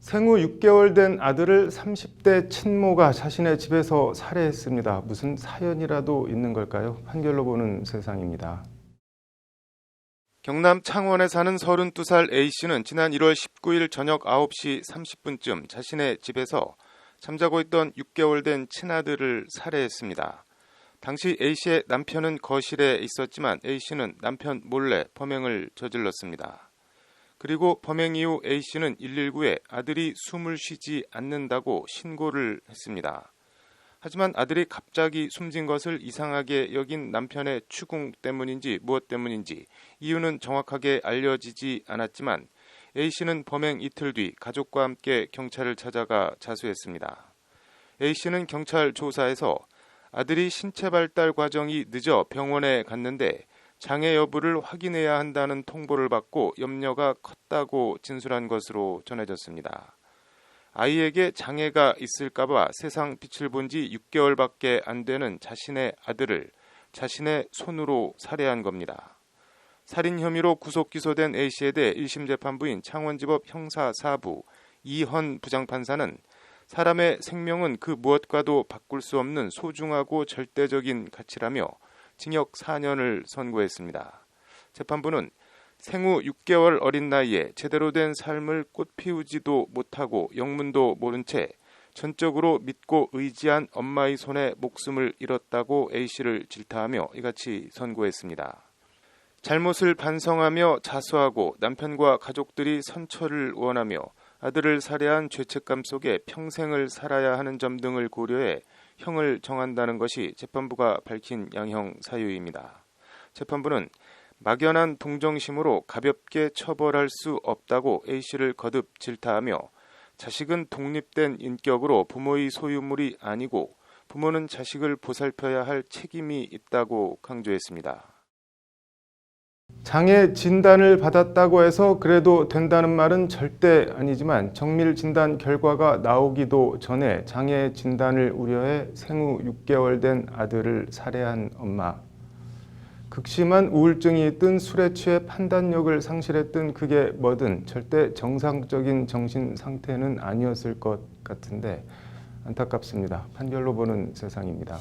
생후 6개월 된 아들을 30대 친모가 자신의 집에서 살해했습니다. 무슨 사연이라도 있는 걸까요? 판결로 보는 세상입니다. 경남 창원에 사는 32살 A씨는 지난 1월 19일 저녁 9시 30분쯤 자신의 집에서 잠자고 있던 6개월 된 친아들을 살해했습니다. 당시 A씨의 남편은 거실에 있었지만 A씨는 남편 몰래 범행을 저질렀습니다. 그리고 범행 이후 A씨는 119에 아들이 숨을 쉬지 않는다고 신고를 했습니다. 하지만 아들이 갑자기 숨진 것을 이상하게 여긴 남편의 추궁 때문인지 무엇 때문인지 이유는 정확하게 알려지지 않았지만 A씨는 범행 이틀 뒤 가족과 함께 경찰을 찾아가 자수했습니다. A씨는 경찰 조사에서 아들이 신체 발달 과정이 늦어 병원에 갔는데 장애 여부를 확인해야 한다는 통보를 받고 염려가 컸다고 진술한 것으로 전해졌습니다. 아이에게 장애가 있을까봐 세상 빛을 본 지 6개월밖에 안 되는 자신의 아들을 자신의 손으로 살해한 겁니다. 살인 혐의로 구속 기소된 A씨에 대해 1심 재판부인 창원지법 형사 4부 이헌 부장판사는 사람의 생명은 그 무엇과도 바꿀 수 없는 소중하고 절대적인 가치라며 징역 4년을 선고했습니다. 재판부는 생후 6개월 어린 나이에 제대로 된 삶을 꽃피우지도 못하고 영문도 모른 채 전적으로 믿고 의지한 엄마의 손에 목숨을 잃었다고 A씨를 질타하며 이같이 선고했습니다. 잘못을 반성하며 자수하고 남편과 가족들이 선처를 원하며 아들을 살해한 죄책감 속에 평생을 살아야 하는 점 등을 고려해 형을 정한다는 것이 재판부가 밝힌 양형 사유입니다. 재판부는 막연한 동정심으로 가볍게 처벌할 수 없다고 A씨를 거듭 질타하며 자식은 독립된 인격으로 부모의 소유물이 아니고 부모는 자식을 보살펴야 할 책임이 있다고 강조했습니다. 장애 진단을 받았다고 해서 그래도 된다는 말은 절대 아니지만 정밀 진단 결과가 나오기도 전에 장애 진단을 우려해 생후 6개월 된 아들을 살해한 엄마. 극심한 우울증이 있든 술에 취해 판단력을 상실했든 그게 뭐든 절대 정상적인 정신 상태는 아니었을 것 같은데 안타깝습니다. 판결로 보는 세상입니다.